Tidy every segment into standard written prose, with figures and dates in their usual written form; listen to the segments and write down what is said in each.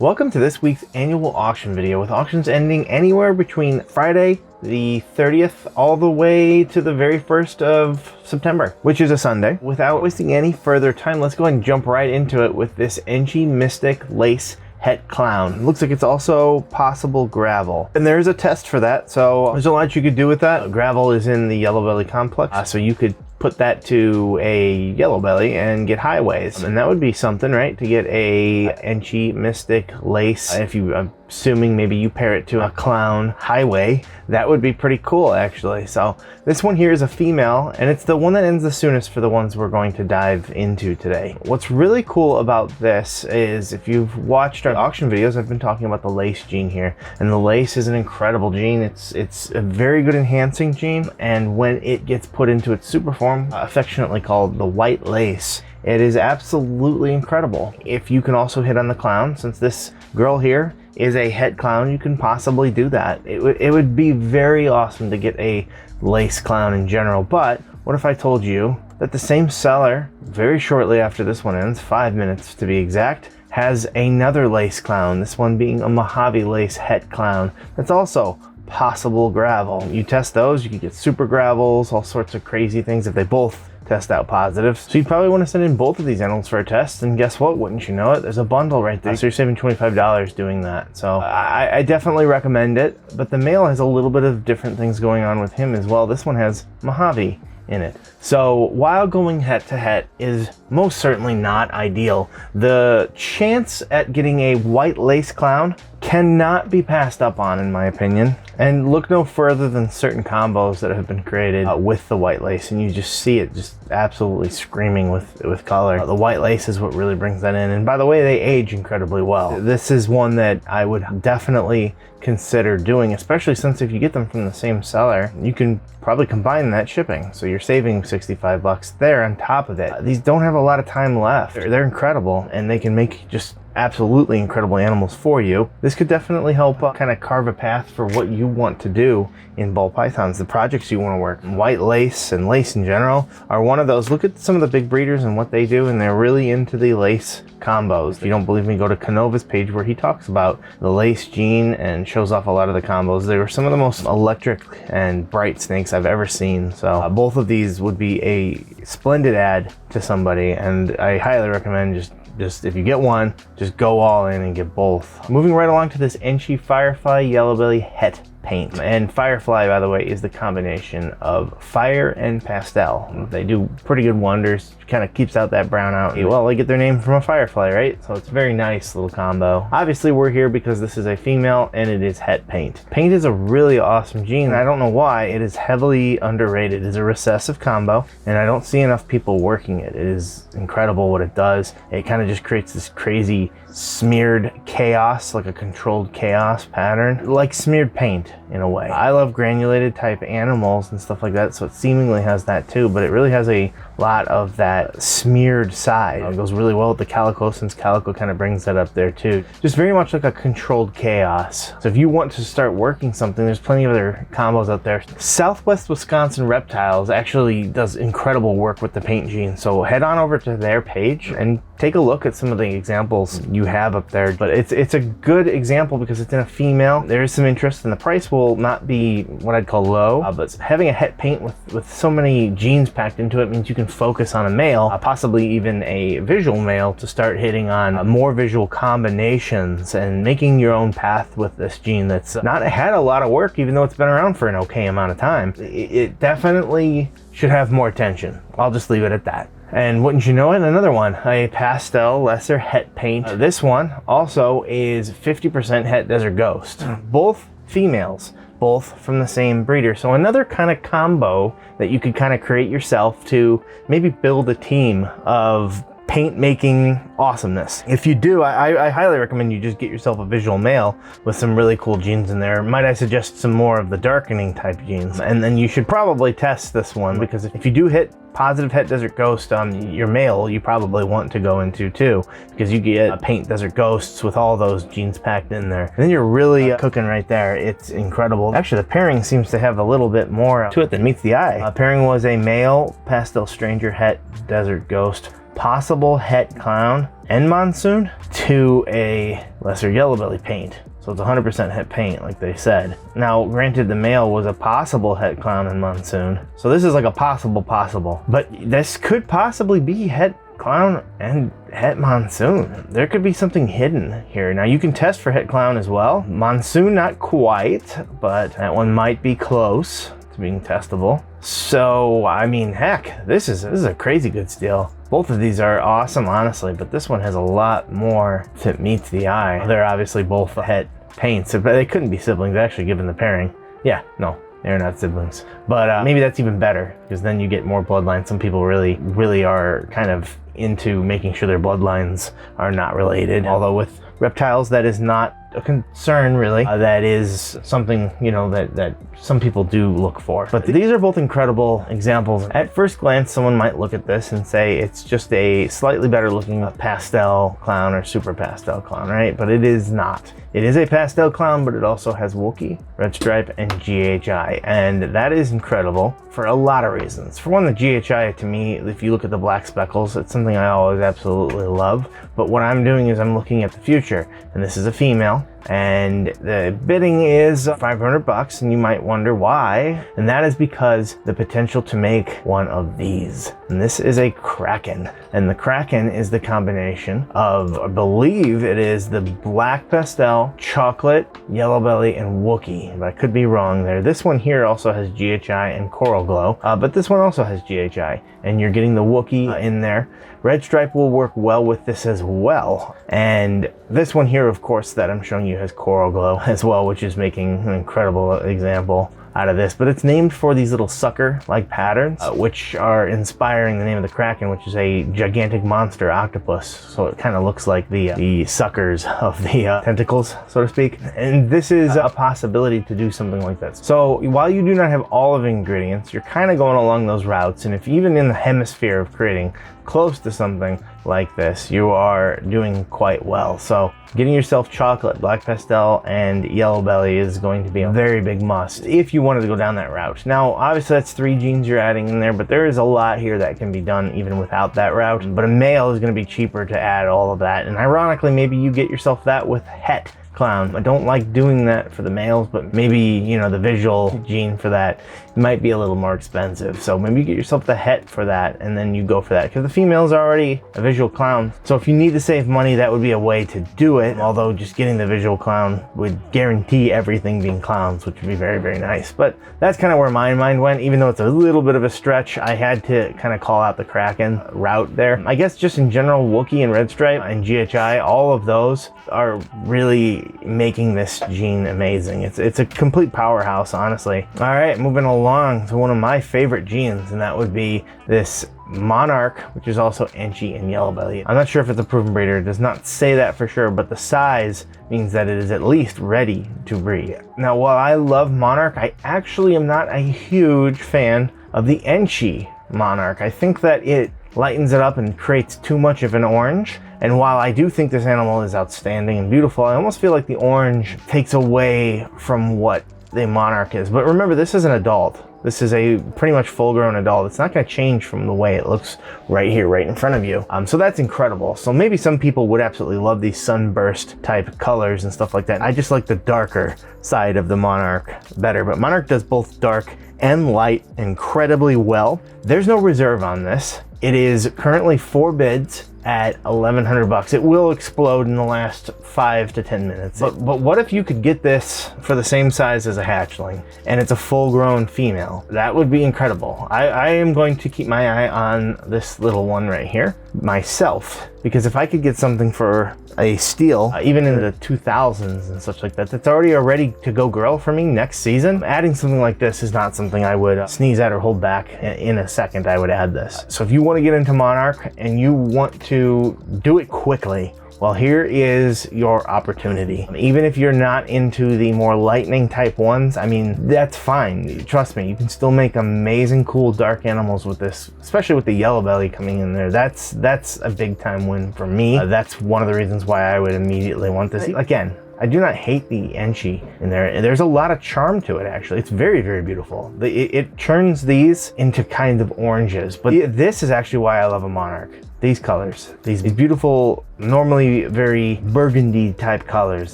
Welcome to this week's annual auction video, with auctions ending anywhere between Friday the 30th all the way to the very 1st of September, which is a Sunday. Without wasting any further time, let's go ahead and jump right into it with this Enchi Mystic Lace Het Clown. Looks like it's also possible gravel, and there's a test for that, so there's a lot you could do with that. Gravel is in the Yellowbelly complex, so you could put that to a Yellowbelly and get highways, and that would be something, right? To get a Enchi Mystic Lace, if you, I'm assuming maybe you pair it to a clown highway, that would be pretty cool actually. So this one here is a female, and it's the one that ends the soonest for the ones we're going to dive into today. What's really cool about this is, if you've watched our auction videos, I've been talking about the lace gene here, and the lace is an incredible gene. It's a very good enhancing gene, and when it gets put into its super form, affectionately called the white lace, it is absolutely incredible. If you can also hit on the clown, since this girl here is a het clown, you can possibly do that. It would be very awesome to get a lace clown in general. But what if I told you that the same seller, very shortly after this one ends, 5 minutes to be exact, has another lace clown, this one being a Mojave lace het clown, that's also possible gravel. You test those, you could get super gravels, all sorts of crazy things if they both test out positive. So you probably want to send in both of these animals for a test, and guess what, wouldn't you know it, there's a bundle right there. So you're saving $25 doing that. So I definitely recommend it, but the male has a little bit of different things going on with him as well. This one has Mojave in it. So while going het to het is most certainly not ideal, the chance at getting a white lace clown cannot be passed up on, in my opinion. And look no further than certain combos that have been created with the white lace, and you just see it just absolutely screaming with color. The white lace is what really brings that in, and by the way, they age incredibly well. This is one that I would definitely consider doing, especially since if you get them from the same seller, you can probably combine that shipping, so you're saving 65 bucks there on top of it. These don't have a lot of time left. They're incredible, and they can make just absolutely incredible animals for you. This could definitely help kind of carve a path for what you want to do in ball pythons, the projects you want to work. White lace and lace in general are one of those. Look at some of the big breeders and what they do, and they're really into the lace combos. If you don't believe me, go to Canova's page where he talks about the lace gene and shows off a lot of the combos. They were some of the most electric and bright snakes I've ever seen. So both of these would be a splendid add to somebody, and I highly recommend just if you get one, just go all in and get both. Moving right along to this Enchi Firefly Yellowbelly Het paint. And Firefly, by the way, is the combination of fire and pastel. They do pretty good wonders, kind of keeps out that brown out. Well, they get their name from a firefly, right? So it's a very nice little combo. Obviously, we're here because this is a female and it is het paint. Paint is a really awesome gene. I don't know why. It is heavily underrated. It's a recessive combo, and I don't see enough people working it. It is incredible what it does. It kind of just creates this crazy smeared chaos, like a controlled chaos pattern, like smeared paint in a way. I love granulated type animals and stuff like that, so it seemingly has that too, but it really has a lot of that smeared side. It goes really well with the calico, since calico kind of brings that up there too. Just very much like a controlled chaos. So if you want to start working something, there's plenty of other combos out there. Southwest Wisconsin Reptiles actually does incredible work with the paint gene, so head on over to their page and take a look at some of the examples you have up there. But it's a good example because it's in a female. There is some interest, and the price will not be what I'd call low, but having a het paint with so many genes packed into it means you can focus on a male, possibly even a visual male, to start hitting on more visual combinations and making your own path with this gene that's not had a lot of work, even though it's been around for an okay amount of time. It definitely should have more attention. I'll just leave it at that. And wouldn't you know it, another one, a pastel lesser het paint. This one also is 50% het desert ghost. Both females, both from the same breeder. So another kind of combo that you could kind of create yourself to maybe build a team of paint making awesomeness. If you do, I highly recommend you just get yourself a visual male with some really cool genes in there. Might I suggest some more of the darkening type genes? And then you should probably test this one, because if you do hit positive het desert ghost on your male, you probably want to go into too, because you get paint desert ghosts with all those genes packed in there, and then you're really cooking right there. It's incredible. Actually, the pairing seems to have a little bit more to it than meets the eye. Pairing was a male pastel stranger het desert ghost possible het clown and Monsoon to a lesser Yellowbelly paint. So it's 100% het paint, like they said. Now, granted, the male was a possible het clown and Monsoon. So this is like a possible. But this could possibly be het clown and het Monsoon. There could be something hidden here. Now, you can test for het clown as well. Monsoon, not quite, but that one might be close to being testable. So, I mean, heck, this is a crazy good steal. Both of these are awesome, honestly, but this one has a lot more that meets the eye. They're obviously both het paints, but they couldn't be siblings, actually, given the pairing. Yeah, no, they're not siblings. But maybe that's even better, because then you get more bloodlines. Some people really are kind of into making sure their bloodlines are not related. Although with reptiles, that is not a concern, really. That is something, you know, that some people do look for. But these are both incredible examples. At first glance, someone might look at this and say it's just a slightly better looking pastel clown or super pastel clown, right? But it is not. It is a pastel clown, but it also has Wookie, Redstripe, and GHI. And that is incredible for a lot of reasons. For one, the GHI, to me, if you look at the black speckles, it's something I always absolutely love. But what I'm doing is I'm looking at the future, and this is a female, and the bidding is $500, and you might wonder why. And that is because the potential to make one of these. And this is a Kraken. And the Kraken is the combination of, I believe it is the black pastel, chocolate, Yellowbelly, and Wookie. But I could be wrong there. This one here also has GHI and Coral Glow, but this one also has GHI. And you're getting the Wookie in there. Redstripe will work well with this as well. And this one here, of course, that I'm showing you has Coral Glow as well, which is making an incredible example out of this. But it's named for these little sucker-like patterns, which are inspiring the name of the Kraken, which is a gigantic monster octopus. So it kind of looks like the suckers of the tentacles, so to speak. And this is a possibility to do something like this. So while you do not have all of the ingredients, you're kind of going along those routes. And if even in the hemisphere of creating close to something like this, you are doing quite well. So getting yourself chocolate, black pastel, and Yellowbelly is going to be a very big must if you wanted to go down that route. Now, obviously that's 3 genes you're adding in there, but there is a lot here that can be done even without that route. But a male is going to be cheaper to add all of that. And ironically, maybe you get yourself that with het clown. I don't like doing that for the males, but maybe, you know, the visual gene for that might be a little more expensive. So maybe you get yourself the het for that, and then you go for that, because the female's already a visual clown. So if you need to save money, that would be a way to do it. Although just getting the visual clown would guarantee everything being clowns, which would be very, very nice. But that's kind of where my mind went. Even though it's a little bit of a stretch, I had to kind of call out the Kraken route there. I guess just in general, Wookie and Redstripe and GHI, all of those are really making this gene amazing. It's a complete powerhouse, honestly. All right, moving along to one of my favorite genes, and that would be this Monarch, which is also Enchi and Yellowbelly. I'm not sure if it's a proven breeder. It does not say that for sure, but the size means that it is at least ready to breed. Now, while I love Monarch, I actually am not a huge fan of the Enchi Monarch. I think that it lightens it up and creates too much of an orange. And while I do think this animal is outstanding and beautiful, I almost feel like the orange takes away from what the Monarch is. But remember, this is an adult. This is a pretty much full-grown adult. It's not going to change from the way it looks right here, right in front of you. So that's incredible. So maybe some people would absolutely love these sunburst type colors and stuff like that. I just like the darker side of the Monarch better. But Monarch does both dark and light incredibly well. There's no reserve on this. It is currently 4 bids at $1,100. It will explode in the last 5 to 10 minutes. But what if you could get this for the same size as a hatchling and it's a full-grown female? That would be incredible. I am going to keep my eye on this little one right here myself, because if I could get something for a steal, even in the 2000s and such like that, that's already a ready to go girl for me next season, adding something like this is not something I would sneeze at or hold back. In a second, I would add this. So if you want to get into Monarch and you want to do it quickly, well, here is your opportunity. Even if you're not into the more lightning type ones, I mean, that's fine. Trust me, you can still make amazing, cool, dark animals with this, especially with the Yellowbelly coming in there. That's a big time win for me. That's one of the reasons why I would immediately want this. Again, I do not hate the Enchi in there. There's a lot of charm to it, actually. It's very, very beautiful. It turns these into kind of oranges, but this is actually why I love a Monarch. These colors, these beautiful, normally very burgundy type colors,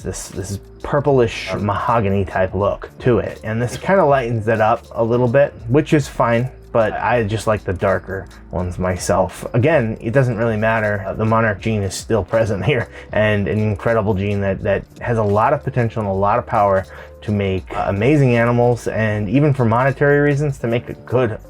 this purplish mahogany type look to it. And this kind of lightens it up a little bit, which is fine, but I just like the darker ones myself. Again, it doesn't really matter. The Monarch gene is still present here, and an incredible gene that has a lot of potential and a lot of power to make amazing animals, and even for monetary reasons, to make a good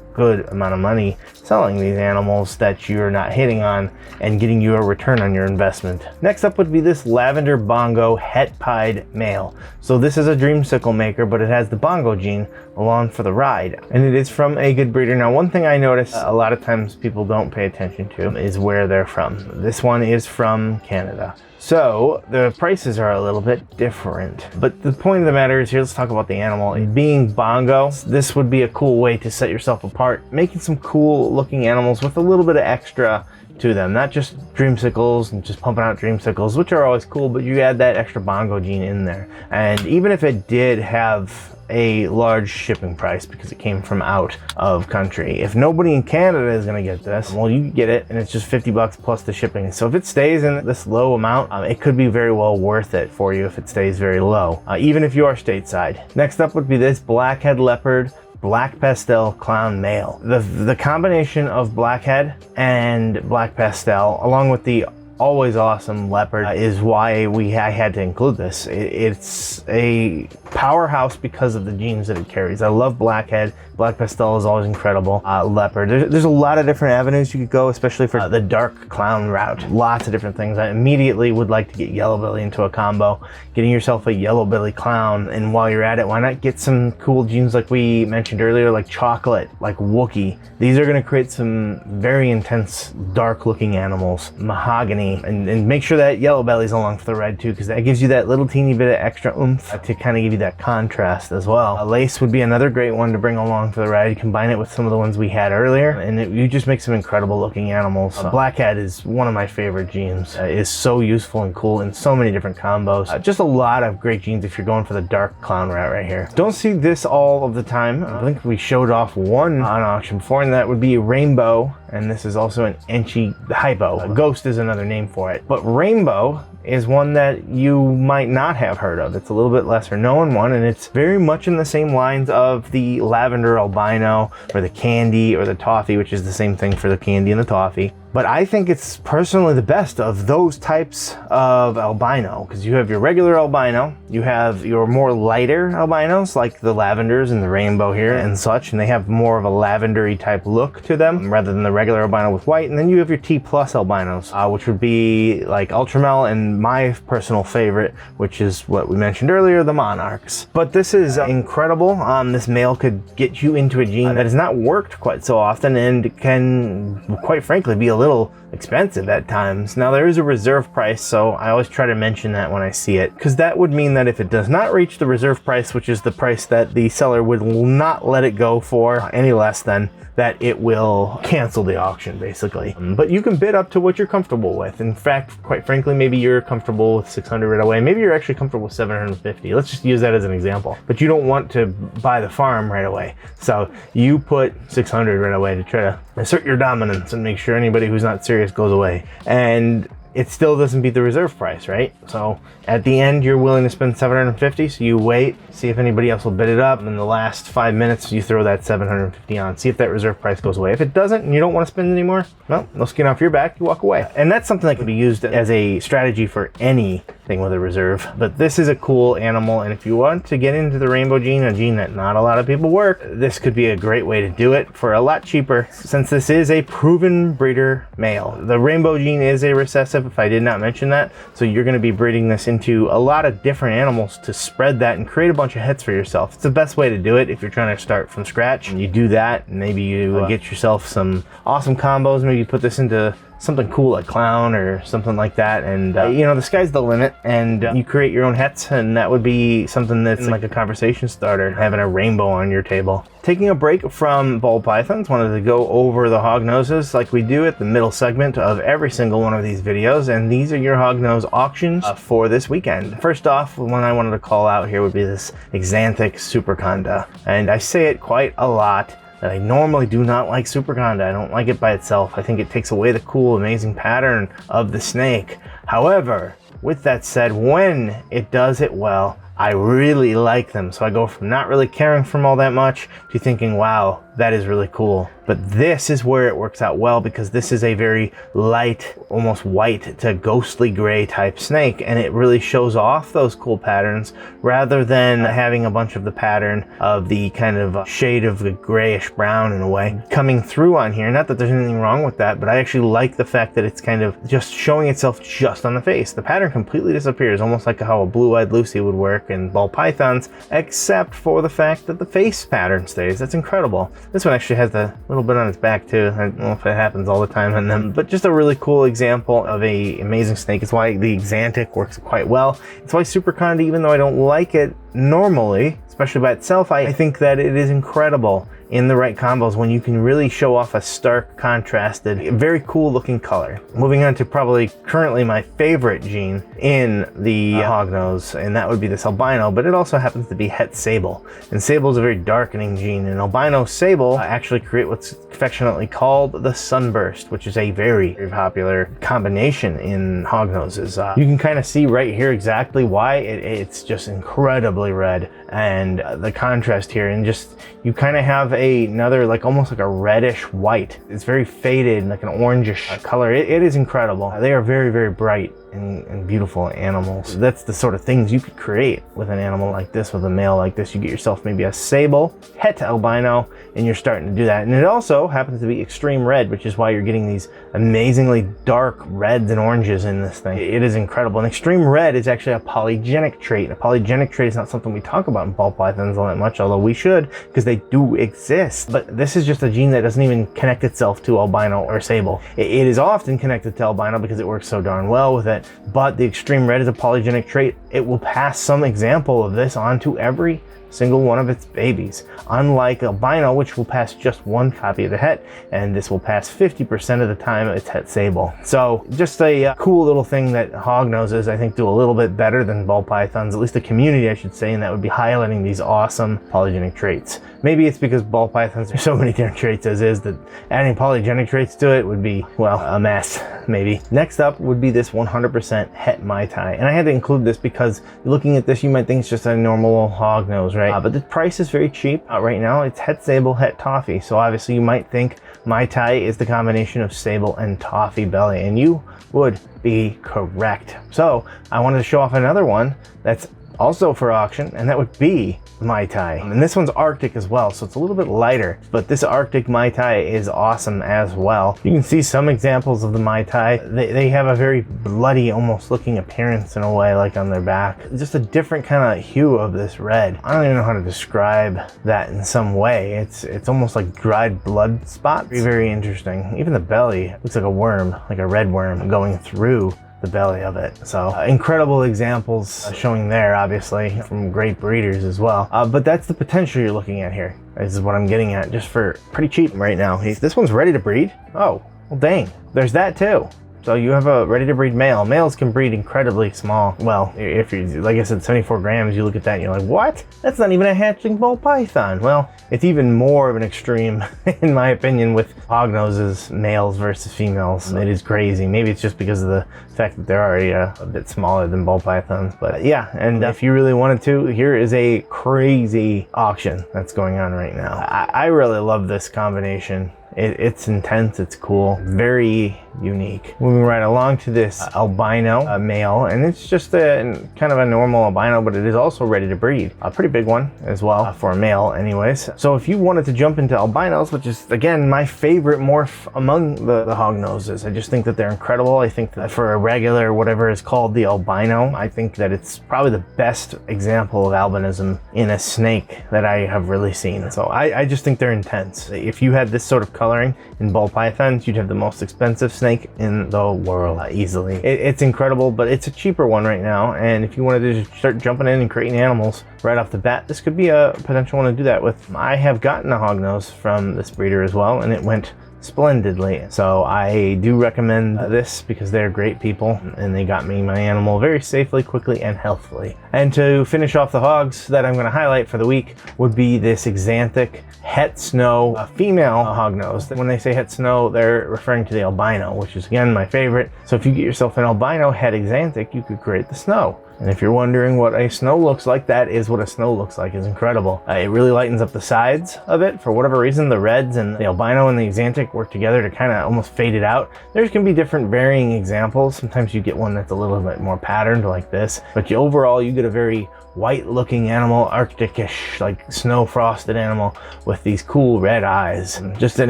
amount of money selling these animals that you're not hitting on and getting you a return on your investment. Next up would be this Lavender Bongo Het Pied male. So this is a dreamsicle maker, but it has the Bongo gene along for the ride, and it is from a good breeder. Now, one thing I notice a lot of times people don't pay attention to is where they're from. This one is from Canada, so the prices are a little bit different. But the point of the matter is, here, let's talk about the animal. Being Bongo, this would be a cool way to set yourself apart, making some cool looking animals with a little bit of extra to them, not just dreamsicles and just pumping out dreamsicles, which are always cool, but you add that extra Bongo gene in there. And even if it did have a large shipping price because it came from out of country, if nobody in Canada is going to get this, well, you get it, and it's just $50 plus the shipping. So if it stays in this low amount, it could be very well worth it for you if it stays very low, even if you are stateside. Next up would be this Blackhead Leopard Black Pastel Clown male. The combination of Blackhead and Black Pastel, along with the always awesome Leopard, is why I had to include this. It's a powerhouse because of the genes that it carries. I love Blackhead. Black Pastel is always incredible. Leopard, there's a lot of different avenues you could go, especially for the dark clown route. Lots of different things. I immediately would like to get Yellowbelly into a combo, getting yourself a Yellowbelly clown, and while you're at it, why not get some cool genes like we mentioned earlier, like Chocolate, like Wookie. These are going to create some very intense, dark looking animals. Mahogany, and make sure that Yellowbelly's along for the ride too, because that gives you that little teeny bit of extra oomph to kind of give you that contrast as well. Lace would be another great one to bring along for the ride. Combine it with some of the ones we had earlier, and you just make some incredible looking animals. Blackhead is one of my favorite genes. It is so useful and cool in so many different combos. Just a lot of great genes if you're going for the dark clown route right here. Don't see this all of the time. I think we showed off one on auction before, and that would be Rainbow, and this is also an Enchi Hypo. Ghost is another name for it, but Rainbow is one that you might not have heard of. It's a little bit lesser known one, and it's very much in the same lines of the Lavender Albino or the Candy or the Toffee, which is the same thing for the Candy and the Toffee. But I think it's personally the best of those types of albino, because you have your regular albino, you have your more lighter albinos like the Lavenders and the Rainbow here and such, and they have more of a lavendery type look to them rather than the regular albino with white. And then you have your T plus albinos, which would be like ULTRAMEL and my personal favorite, which is what we mentioned earlier, the Monarchs. But this is incredible. This male could get you into a gene that has not worked quite so often and can, quite frankly, be a little expensive at times. Now, there is a reserve price, so I always try to mention that when I see it, because that would mean that if it does not reach the reserve price, which is the price that the seller would not let it go for any less than, that it will cancel the auction, basically. But you can bid up to what you're comfortable with. In fact, quite frankly, maybe you're comfortable with 600 right away. Maybe you're actually comfortable with 750. Let's just use that as an example. But you don't want to buy the farm right away. So you put 600 right away to try to assert your dominance and make sure anybody who's not serious goes away. And it still doesn't beat the reserve price, right? So at the end, you're willing to spend 750, so you wait, see if anybody else will bid it up, and in the last 5 minutes, you throw that 750 on, see if that reserve price goes away. If it doesn't, and you don't want to spend anymore, well, no skin off your back, you walk away. And that's something that can be used as a strategy for anything with a reserve. But this is a cool animal, and if you want to get into the Rainbow gene, a gene that not a lot of people work, this could be a great way to do it for a lot cheaper, since this is a proven breeder male. The Rainbow gene is a recessive, if I did not mention that, so you're going to be breeding this into a lot of different animals to spread that and create a bunch of hits for yourself. It's the best way to do it if you're trying to start from scratch. And you do that, and maybe you get yourself some awesome combos. Maybe you put this into something cool like clown or something like that, and you know, the sky's the limit, and you create your own hets, and that would be something that's like a conversation starter, having a rainbow on your table. Taking a break from ball pythons, wanted to go over the hognoses like we do at the middle segment of every single one of these videos, and these are your hognose auctions for this weekend. First off, the one I wanted to call out here would be this Axanthic Superconda, and I say it quite a lot that I normally do not like Superconda. I don't like it by itself. I think it takes away the cool, amazing pattern of the snake. However, with that said, when it does it well, I really like them. So I go from not really caring for them all that much to thinking, wow, that is really cool. But this is where it works out well, because this is a very light, almost white to ghostly gray type snake, and it really shows off those cool patterns rather than having a bunch of the pattern of the kind of shade of the grayish brown in a way coming through on here. Not that there's anything wrong with that, but I actually like the fact that it's kind of just showing itself just on the face. The pattern completely disappears, almost like how a blue-eyed Lucy would work in ball pythons, except for the fact that the face pattern stays. That's incredible. This one actually has a little bit on its back too. I don't know if it happens all the time on them, but just a really cool example of a amazing snake. It's why the Axanthic works quite well. It's why Superconda, even though I don't like it normally, especially by itself, I think that it is incredible in the right combos when you can really show off a stark, contrasted, very cool looking color. Moving on to probably currently my favorite gene in the hognose, and that would be this albino, but it also happens to be Het Sable. And Sable is a very darkening gene, and albino sable actually create what's affectionately called the sunburst, which is a very, very popular combination in hognoses. You can kind of see right here exactly why it's just incredibly red, and the contrast here, and just you kind of have another like almost like a reddish white. It's very faded, like an orangish color. It is incredible. They are very, very bright and beautiful animals. That's the sort of things you could create with an animal like this, with a male like this. You get yourself maybe a sable, het albino, and you're starting to do that. And it also happens to be extreme red, which is why you're getting these amazingly dark reds and oranges in this thing. It is incredible. And extreme red is actually a polygenic trait. A polygenic trait is not something we talk about in ball pythons all that much, although we should, because they do exist. But this is just a gene that doesn't even connect itself to albino or sable. It is often connected to albino because it works so darn well with it. But the extreme red is a polygenic trait. It will pass some example of this on to every single one of its babies, unlike albino, which will pass just one copy of the het, and this will pass 50% of the time its het sable. So just a cool little thing that hognoses I think do a little bit better than ball pythons, at least the community I should say, and that would be highlighting these awesome polygenic traits. Maybe it's because ball pythons are so many different traits as is that adding polygenic traits to it would be, well, a mess, maybe. Next up would be this 100% Het Mai Tai, and I had to include this because looking at this you might think it's just a normal hognose, right? But the price is very cheap right now. It's het sable, het toffee, so obviously you might think MaiTai is the combination of sable and toffee belly, and you would be correct. So I wanted to show off another one that's also for auction, and that would be MaiTai. And this one's Arctic as well, so it's a little bit lighter, but this Arctic MaiTai is awesome as well. You can see some examples of the MaiTai. They have a very bloody, almost looking appearance in a way, like on their back. Just a different kind of hue of this red. I don't even know how to describe that in some way. It's almost like dried blood spots. Very, very interesting. Even the belly looks like a worm, like a red worm going through the belly of it. So incredible examples showing there, obviously from great breeders as well, but that's the potential you're looking at here. This is what I'm getting at, just for pretty cheap right now. This one's ready to breed. Oh well, dang, there's that too. So you have a ready to breed male. Males can breed incredibly small. Well, if you, like I said, 74 grams, you look at that and you're like, what? That's not even a hatchling ball python. Well, it's even more of an extreme, in my opinion, with hognoses, males versus females. It is crazy. Maybe it's just because of the fact that they're already a bit smaller than ball pythons. But yeah, and if you really wanted to, here is a crazy auction that's going on right now. I really love this combination. It's intense, it's cool, very unique. Moving right along to this albino male, and it's just a kind of a normal albino, but it is also ready to breed. A pretty big one as well, for a male anyways. So if you wanted to jump into albinos, which is again my favorite morph among the hognoses, I just think that they're incredible. I think that for a regular, whatever is called the albino, I think that it's probably the best example of albinism in a snake that I have really seen. So I just think they're intense. If you had this sort of coloring in ball pythons, you'd have the most expensive snake snake in the world easily. It's incredible, but it's a cheaper one right now. And if you wanted to just start jumping in and creating animals right off the bat, this could be a potential one to do that with. I have gotten a hognose from this breeder as well, and it went splendidly. So I do recommend this because they're great people and they got me my animal very safely, quickly, and healthily. And to finish off the hogs that I'm going to highlight for the week would be this Axanthic Het Snow female hognose. When they say Het Snow, they're referring to the albino, which is again my favorite. So if you get yourself an albino het Axanthic, you could create the snow. And if you're wondering what a snow looks like, that is what a snow looks like. It's incredible. It really lightens up the sides of it. For whatever reason, the reds and the albino and the Axanthic work together to kind of almost fade it out. There can be different varying examples. Sometimes you get one that's a little bit more patterned like this, but overall you get a very white looking animal, Arctic-ish, like snow frosted animal with these cool red eyes. Just an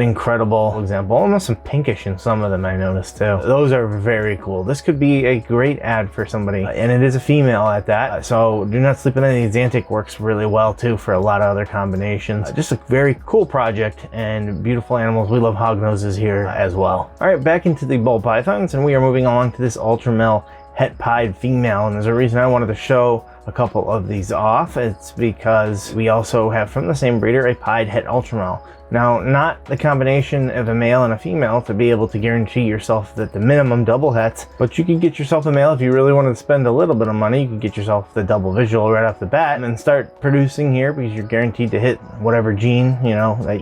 incredible example, almost some pinkish in some of them I noticed too. Those are very cool. This could be a great ad for somebody, and it is a female at that, so do not sleep on it. The Axanthic works really well too for a lot of other combinations. Just a very cool project and beautiful animals. We love hognoses here as well. All right, back into the ball pythons, and we are moving along to this ULTRAMEL Het Pied female, and there's a reason I wanted to show a couple of these off. It's because we also have from the same breeder a Pied Het Ultramel. Now, not the combination of a male and a female to be able to guarantee yourself that the minimum double hets, but you could get yourself a male if you really wanted to spend a little bit of money. You could get yourself the double visual right off the bat and then start producing here, because you're guaranteed to hit whatever gene, you know, that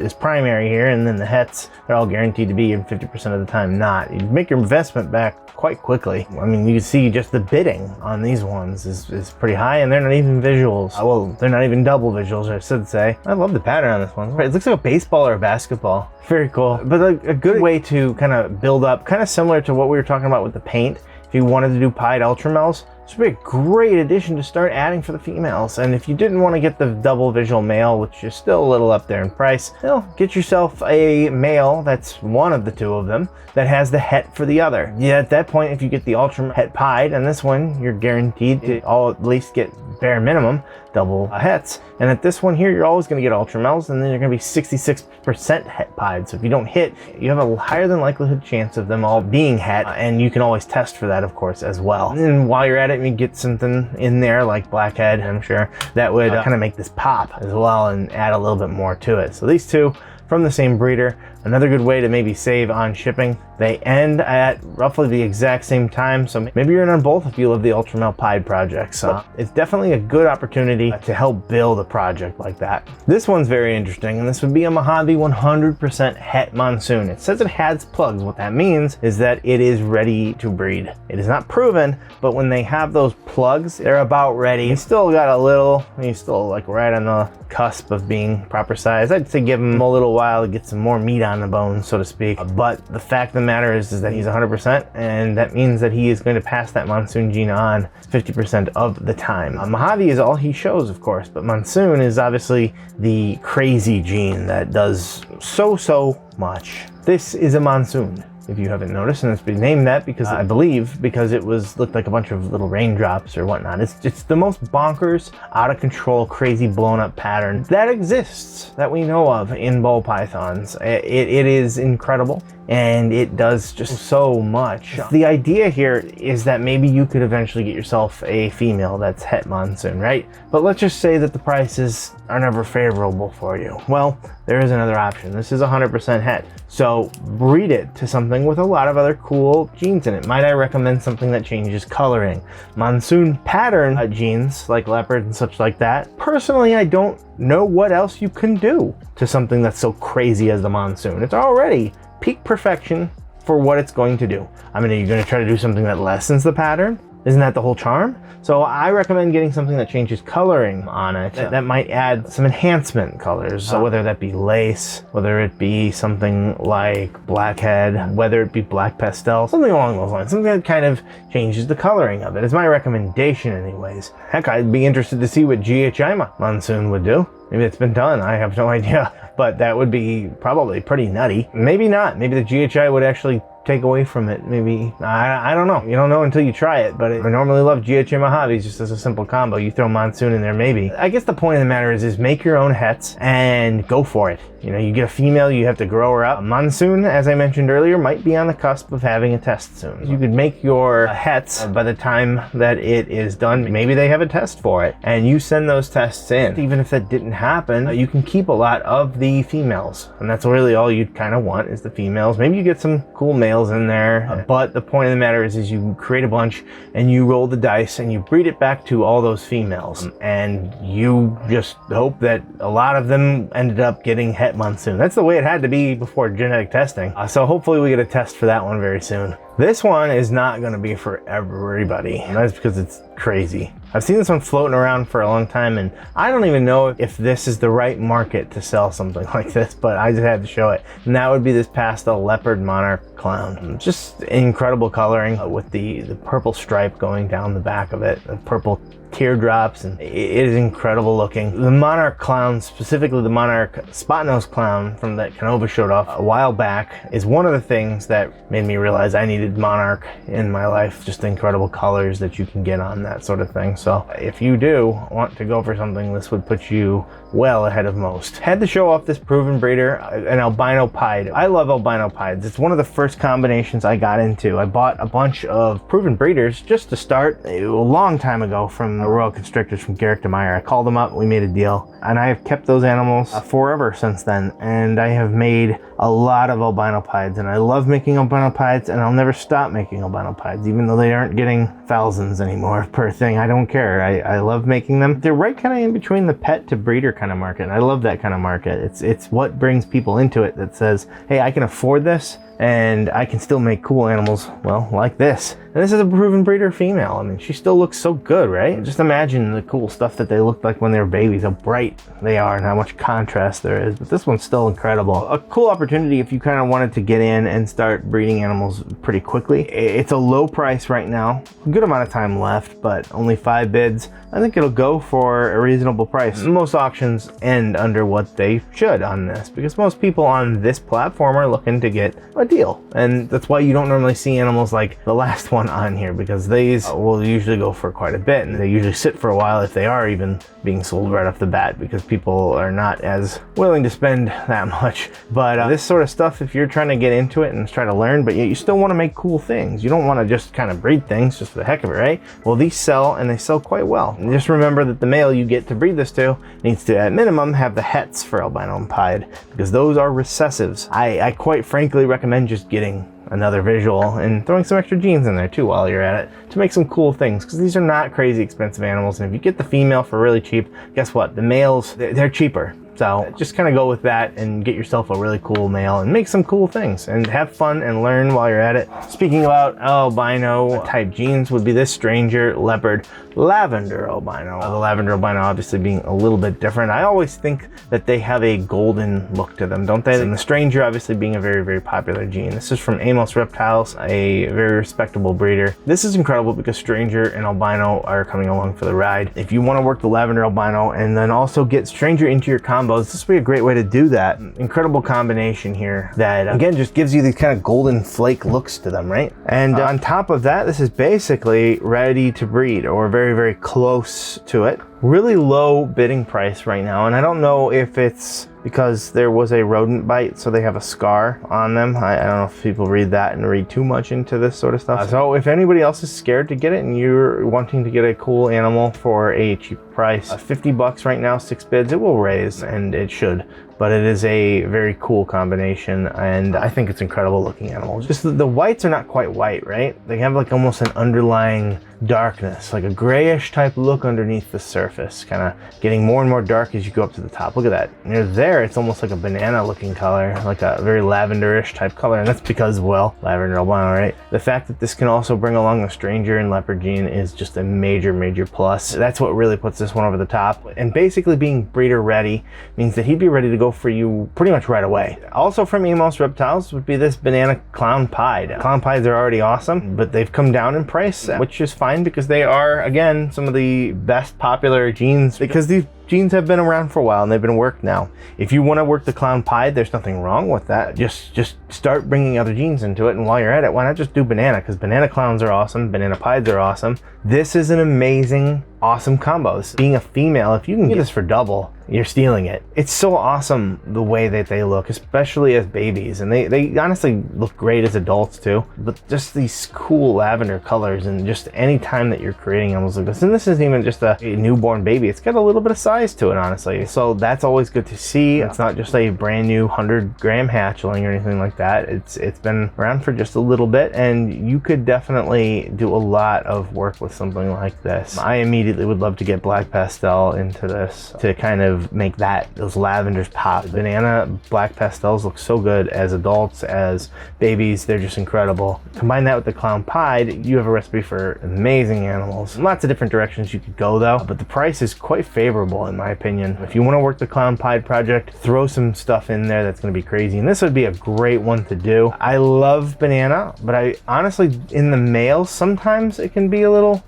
is primary here, and then the hets, they're all guaranteed to be in 50% of the time not. You make your investment back quite quickly. I mean, you can see just the bidding on these ones is pretty high, and they're not even visuals. Well, they're not even double visuals, I should say. I love the pattern on this one. It looks like a baseball or a basketball. Very cool. But a good way to kind of build up, kind of similar to what we were talking about with the paint. If you wanted to do Pied ULTRAMELs, this would be a great addition to start adding for the females. And if you didn't want to get the double visual male, which is still a little up there in price, well, get yourself a male that's one of the two of them that has the het for the other. Yeah, at that point, if you get the ULTRAMEL Het Pied, and this one, you're guaranteed to at least get bare minimum double hets. And at this one here, you're always going to get ULTRAMELs, and then you're going to be 66% het pied. So if you don't hit, you have a higher than likelihood chance of them all being het, and you can always test for that, of course, as well. And while you're at it, you get something in there like blackhead, I'm sure, that would kind of make this pop as well and add a little bit more to it. So these two from the same breeder. Another good way to maybe save on shipping. They end at roughly the exact same time, so maybe you're in on both if you love the ULTRAMEL Pied project. So it's definitely a good opportunity to help build a project like that. This one's very interesting, and this would be a Mojave 100% het Monsoon. It says it has plugs. What that means is that it is ready to breed. It is not proven, but when they have those plugs, they're about ready. You still got a little, he's still like right on the cusp of being proper size. I'd say give him a little while to get some more meat on the bone, so to speak. But the fact of the matter is that he's 100%, and that means that he is going to pass that Monsoon gene on 50% of the time. Mojave is all he shows, of course, but Monsoon is obviously the crazy gene that does so much. This is a Monsoon, if you haven't noticed, and it's been named that because I believe because it looked like a bunch of little raindrops or whatnot. It's the most bonkers, out of control, crazy blown up pattern that exists that we know of in ball pythons. It is incredible, and it does just so much. The idea here is that maybe you could eventually get yourself a female that's het Monsoon, right? But let's just say that the prices are never favorable for you. Well, there is another option. This is 100% het, so breed it to something with a lot of other cool genes in it. Might I recommend something that changes coloring? Monsoon pattern genes like Leopard and such like that. Personally, I don't know what else you can do to something that's so crazy as the Monsoon. It's already peak perfection for what it's going to do. I mean, are you going to try to do something that lessens the pattern? Isn't that the whole charm? So I recommend getting something that changes coloring on it. That might add some enhancement colors. So whether that be lace, whether it be something like blackhead, whether it be black pastel, something along those lines. Something that kind of changes the coloring of it. It's my recommendation anyways. Heck, I'd be interested to see what GHI Monsoon would do. Maybe it's been done, I have no idea. But that would be probably pretty nutty. Maybe not. Maybe the GHI would actually take away from it. Maybe, I don't know. You don't know until you try it, but I normally love GHI Mojaves just as a simple combo. You throw Monsoon in there, maybe. I guess the point of the matter is make your own hets and go for it. You know, you get a female, you have to grow her up. Monsoon, as I mentioned earlier, might be on the cusp of having a test soon. You could make your hets by the time that it is done. Maybe they have a test for it, and you send those tests in. Even if that didn't happen, you can keep a lot of the females, and that's really all you'd kind of want is the females. Maybe you get some cool males in there, but the point of the matter is you create a bunch and you roll the dice and you breed it back to all those females, and you just hope that a lot of them ended up getting het Monsoon. That's the way it had to be before genetic testing. So hopefully we get a test for that one very soon. This one is not going to be for everybody, and that's because it's crazy. I've seen this one floating around for a long time, and I don't even know if this is the right market to sell something like this, but I just had to show it. And that would be this Pastel Leopard Monarch clown. Just incredible coloring with the purple stripe going down the back of it, the purple teardrops, and it is incredible looking. The Monarch clown, specifically the Monarch spot nose clown from that Canova showed off a while back, is one of the things that made me realize I needed Monarch in my life. Just incredible colors that you can get on that sort of thing. So if you do want to go for something, this would put you well ahead of most. Had to show off this proven breeder, an Albino Pied. I love Albino Pieds. It's one of the first combinations I got into. I bought a bunch of proven breeders just to start a long time ago from Royal Constrictors from Garrick DeMeyer. I called them up, we made a deal, and I have kept those animals forever since then, and I have made a lot of Albino Pieds, and I love making Albino Pieds, and I'll never stop making Albino Pieds, even though they aren't getting thousands anymore per thing. I don't care. I love making them. They're right kind of in between the pet to breeder kind of market, and I love that kind of market. It's what brings people into it that says, hey, I can afford this, and I can still make cool animals, well, like this. And this is a proven breeder female. I mean, she still looks so good, right? Just imagine the cool stuff that they looked like when they were babies, how bright they are and how much contrast there is. But this one's still incredible. A cool opportunity if you kind of wanted to get in and start breeding animals pretty quickly. It's a low price right now. A good amount of time left, but only 5 bids. I think it'll go for a reasonable price. Most auctions end under what they should on this, because most people on this platform are looking to get a deal. And that's why you don't normally see animals like the last one on here, because these will usually go for quite a bit, and they usually sit for a while if they are even being sold right off the bat, because people are not as willing to spend that much. But this sort of stuff, if you're trying to get into it and try to learn, but yet you still want to make cool things, you don't want to just kind of breed things just for the heck of it, right? Well, these sell, and they sell quite well. And just remember that the male you get to breed this to needs to at minimum have the hets for Albino Pied, because those are recessives. I quite frankly recommend just getting another visual and throwing some extra genes in there too while you're at it to make some cool things, because these are not crazy expensive animals, and if you get the female for really cheap, guess what, the males, they're cheaper. So just kind of go with that and get yourself a really cool male and make some cool things and have fun and learn while you're at it. Speaking about albino type genes would be this Stranger Leopard Lavender Albino. The Lavender Albino obviously being a little bit different. I always think that they have a golden look to them, don't they? And the Stranger obviously being a very, very popular gene. This is from Amos Reptiles, a very respectable breeder. This is incredible because Stranger and Albino are coming along for the ride. If you want to work the Lavender Albino and then also get Stranger into your combo, this would be a great way to do that. Incredible combination here that again just gives you these kind of golden flake looks to them, right? And on top of that, this is basically ready to breed, or very, very close to it. Really low bidding price right now, and I don't know if it's because there was a rodent bite, so they have a scar on them. I don't know if people read that and read too much into this sort of stuff. So if anybody else is scared to get it and you're wanting to get a cool animal for a cheap price, 50 bucks right now, 6 bids, it will raise, and it should. But it is a very cool combination, and I think it's incredible looking animal. Just the whites are not quite white, right? They have like almost an underlying darkness, like a grayish type look underneath the surface, kind of getting more and more dark as you go up to the top. Look at that. Near there, it's almost like a banana looking color, like a very lavenderish type color, and that's because, well, lavender albino, right? The fact that this can also bring along the Stranger and Leopard gene is just a major, major plus. That's what really puts this one over the top. And basically being breeder ready means that he'd be ready to go for you pretty much right away. Also from Amos Reptiles would be this Banana Clown Pied. Clown Pieds are already awesome, but they've come down in price, which is fine because they are, again, some of the best popular genes, because these genes have been around for a while and they've been worked now. If you want to work the clown pied, there's nothing wrong with that. Just start bringing other genes into it, and while you're at it, why not just do banana? Because banana clowns are awesome, banana pieds are awesome. This is an amazing, awesome combo. Being a female, if you can get this for double, you're stealing it. It's so awesome the way that they look, especially as babies, and they honestly look great as adults too. But just these cool lavender colors, and just any time that you're creating animals like this, and this isn't even just a newborn baby, it's got a little bit of size to it, honestly. So that's always good to see. It's not just a brand new 100-gram hatchling or anything like that. It's been around for just a little bit, and you could definitely do a lot of work with something like this. I immediately would love to get black pastel into this to kind of make those lavenders pop. Banana black pastels look so good as adults, as babies. They're just incredible. Combine that with the clown pied, you have a recipe for amazing animals. Lots of different directions you could go though, but the price is quite favorable in my opinion. If you want to work the clown pied project, throw some stuff in there that's going to be crazy, and this would be a great one to do. I love banana, but I honestly, in the males, sometimes it can be a little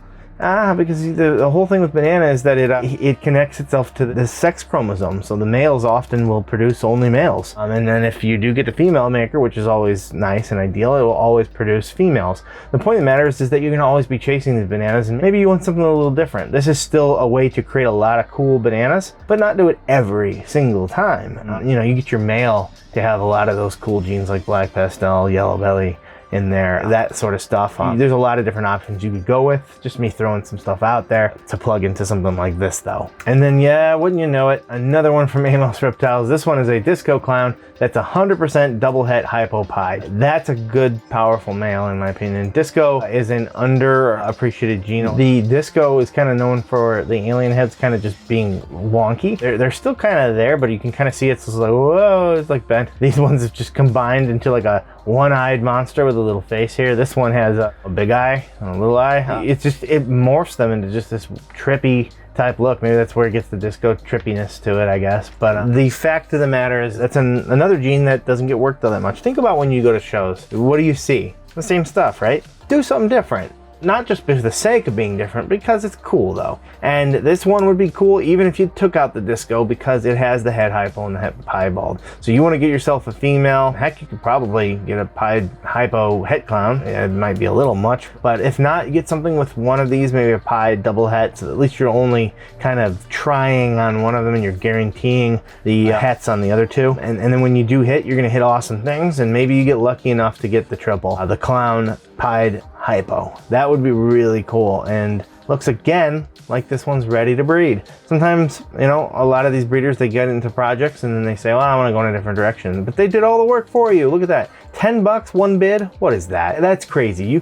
because the whole thing with banana is that it connects itself to the sex chromosome, so the males often will produce only males, and then if you do get the female maker, which is always nice and ideal, it will always produce females. The point of the matter is that you're going to always be chasing these bananas, and maybe you want something a little different. This is still a way to create a lot of cool bananas, but not do it every single time. You know, you get your male to have a lot of those cool genes like black pastel, Yellowbelly in there, that sort of stuff. There's a lot of different options you could go with. Just me throwing some stuff out there to plug into something like this though. And then, yeah, wouldn't you know it, another one from Amos Reptiles. This one is a disco clown that's 100% double het hypo pied. That's a good, powerful male in my opinion. Disco is an underappreciated gene. The disco is kind of known for the alien heads kind of just being wonky. They're still kind of there, but you can kind of see it's just like, whoa, it's like bent. These ones have just combined into like a one-eyed monster with a little face here. This one has a big eye and a little eye. It morphs them into just this trippy type look. Maybe that's where it gets the disco trippiness to it, I guess. But the fact of the matter is that's another gene that doesn't get worked on that much. Think about when you go to shows. What do you see? The same stuff, right? Do something different. Not just for the sake of being different, because it's cool though. And this one would be cool even if you took out the disco, because it has the head hypo and the head piebald. So you want to get yourself a female, heck, you could probably get a pied hypo het clown. It might be a little much, but if not, get something with one of these, maybe a pied double het, so at least you're only kind of trying on one of them and you're guaranteeing the hets on the other two. And then when you do hit, you're going to hit awesome things, and maybe you get lucky enough to get the triple, the clown pied hypo. That would be really cool, and looks again like this one's ready to breed. Sometimes, you know, a lot of these breeders, they get into projects and then they say, well, I want to go in a different direction, but they did all the work for you. Look at that, 10 bucks, one bid. What is that? That's crazy. You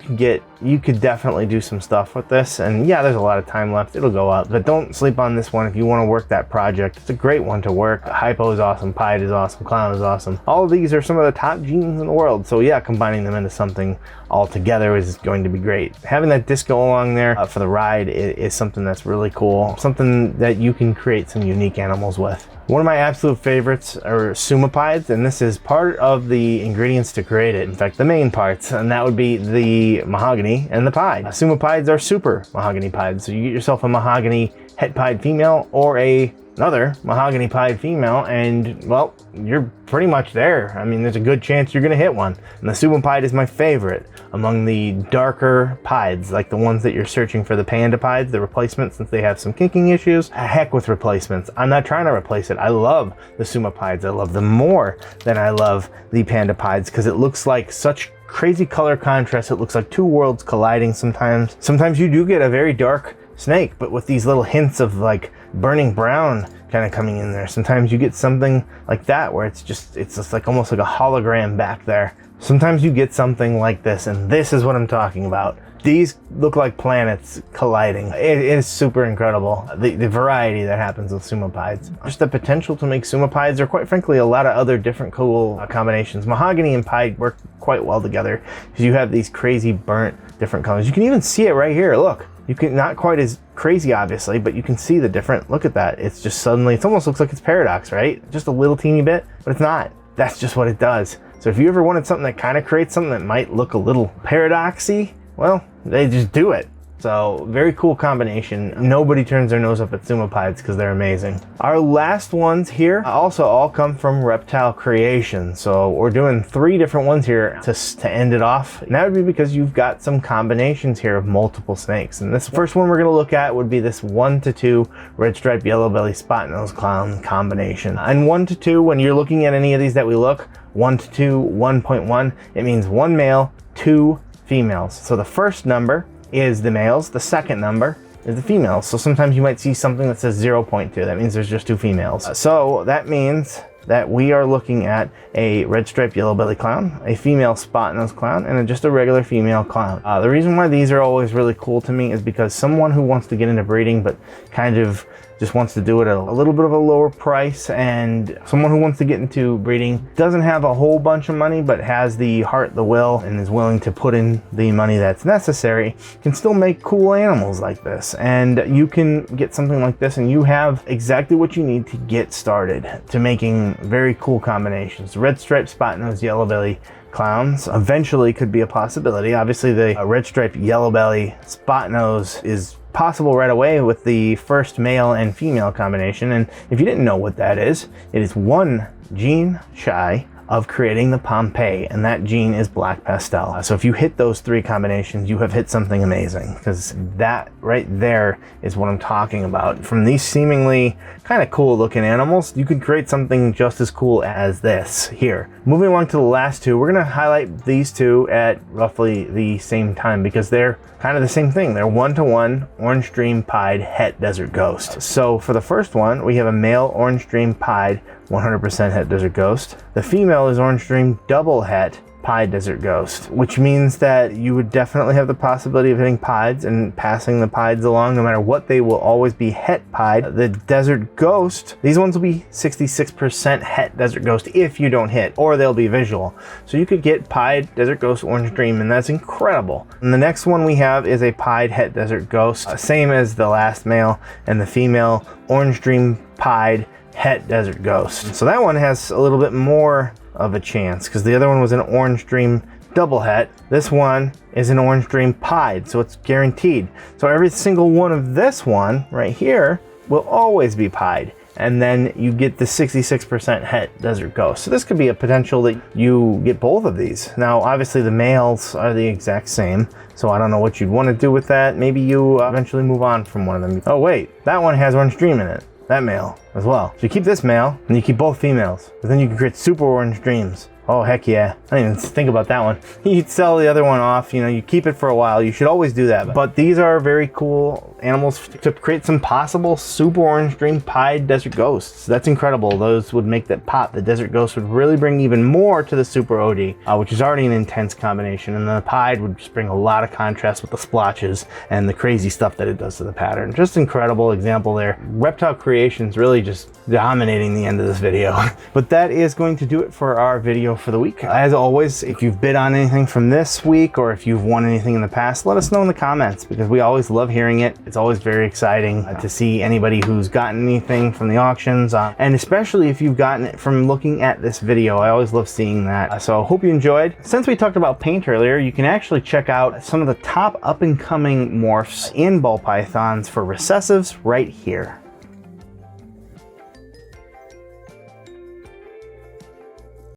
could definitely do some stuff with this, and yeah, there's a lot of time left. It'll go up, but don't sleep on this one if you want to work that project. It's a great one to work. Hypo is awesome, pied is awesome, clown is awesome. All of these are some of the top genes in the world, so yeah, combining them into something all together is going to be great. Having that disco along there for the ride is something that's really cool, something that you can create some unique animals with. One of my absolute favorites are sumapieds, and this is part of the ingredients to create it. In fact, the main parts, and that would be the mahogany and the pied. Sumapieds are super mahogany pieds, so you get yourself a mahogany het pied female or another mahogany pied female, and well, you're pretty much there. I mean, there's a good chance you're gonna hit one. And the sumapied is my favorite among the darker pieds, like the ones that you're searching for the panda pieds, the replacements, since they have some kinking issues. Heck with replacements. I'm not trying to replace it. I love the sumapieds. I love them more than I love the panda pieds, because it looks like such crazy color contrast. It looks like two worlds colliding sometimes. Sometimes you do get a very dark snake, but with these little hints of like burning brown kind of coming in there. Sometimes you get something like that where it's just like almost like a hologram back there. Sometimes you get something like this, and this is what I'm talking about. These look like planets colliding. It is super incredible, the variety that happens with sumapieds. Just the potential to make sumapieds, or quite frankly a lot of other different cool combinations. Mahogany and pied work quite well together because you have these crazy burnt different colors. You can even see it right here, look. You can, not quite as crazy obviously, but you can see the different, look at that. It's just suddenly, it almost looks like it's paradox, right? Just a little teeny bit, but it's not. That's just what it does. So if you ever wanted something that kind of creates something that might look a little paradoxy, well, they just do it. So very cool combination. Nobody turns their nose up at sumo pieds because they're amazing. Our last ones here also all come from Reptile Creation. So we're doing 3 different ones here to end it off. And that would be because you've got some combinations here of multiple snakes. And this first one we're going to look at would be this 1-2 Redstripe Yellowbelly Spot Nose Clown combination. And 1-2, when you're looking at any of these that we look, 1-2, 1.1, it means 1 male, 2 females. So the first number is the males, the second number is the females. So sometimes you might see something that says 0.2. That means there's just 2 females. So that means that we are looking at a red striped yellow belly clown, a female spot nose clown, and just a regular female clown. The reason why these are always really cool to me is because someone who wants to get into breeding but kind of just wants to do it at a little bit of a lower price, and someone who wants to get into breeding doesn't have a whole bunch of money but has the heart, the will, and is willing to put in the money that's necessary, can still make cool animals like this. And you can get something like this and you have exactly what you need to get started to making very cool combinations. Red striped spot nose yellow belly clowns eventually could be a possibility. Obviously the red striped yellow belly spot nose is possible right away with the first male and female combination. And if you didn't know what that is, it is 1 gene shy of creating the Pompeii, and that gene is black pastel. So if you hit those 3 combinations, you have hit something amazing, because that right there is what I'm talking about. From these seemingly kind of cool looking animals, you could create something just as cool as this here. Moving along to the last 2, we're gonna highlight these 2 at roughly the same time because they're kind of the same thing. They're 1-to-1 Orange Dream Pied Het Desert Ghost. So for the first one, we have a male Orange Dream Pied 100% Het Desert Ghost. The female is Orange Dream Double Het Pied Desert Ghost, which means that you would definitely have the possibility of hitting pieds and passing the pieds along. No matter what, they will always be Het Pied. The Desert Ghost, these ones will be 66% Het Desert Ghost if you don't hit, or they'll be visual. So you could get Pied Desert Ghost Orange Dream, and that's incredible. And the next one we have is a Pied Het Desert Ghost, same as the last male, and the female Orange Dream Pied Het Desert Ghost. So that one has a little bit more of a chance because the other one was an Orange Dream Double Het. This one is an Orange Dream Pied, so it's guaranteed. So every single one of this one right here will always be pied. And then you get the 66% Het Desert Ghost. So this could be a potential that you get both of these. Now, obviously the males are the exact same, so I don't know what you'd want to do with that. Maybe you eventually move on from one of them. Oh wait, that one has Orange Dream in it. That male as well. So you keep this male and you keep both females, but then you can create super orange dreams. Oh heck yeah, I didn't even think about that one. You'd sell the other one off, you know, you keep it for a while. You should always do that. But these are very cool animals to create some possible super orange dream pied desert ghosts. That's incredible. Those would make that pop. The desert ghost would really bring even more to the super OD, which is already an intense combination. And the pied would just bring a lot of contrast with the splotches and the crazy stuff that it does to the pattern. Just incredible example there. Reptile Creations really just dominating the end of this video. But that is going to do it for our video for the week. As always, if you've bid on anything from this week or if you've won anything in the past, let us know in the comments because we always love hearing it. It's always very exciting to see anybody who's gotten anything from the auctions, and especially if you've gotten it from looking at this video. I always love seeing that. So I hope you enjoyed. Since we talked about paint earlier, you can actually check out some of the top up and coming morphs in ball pythons for recessives right here.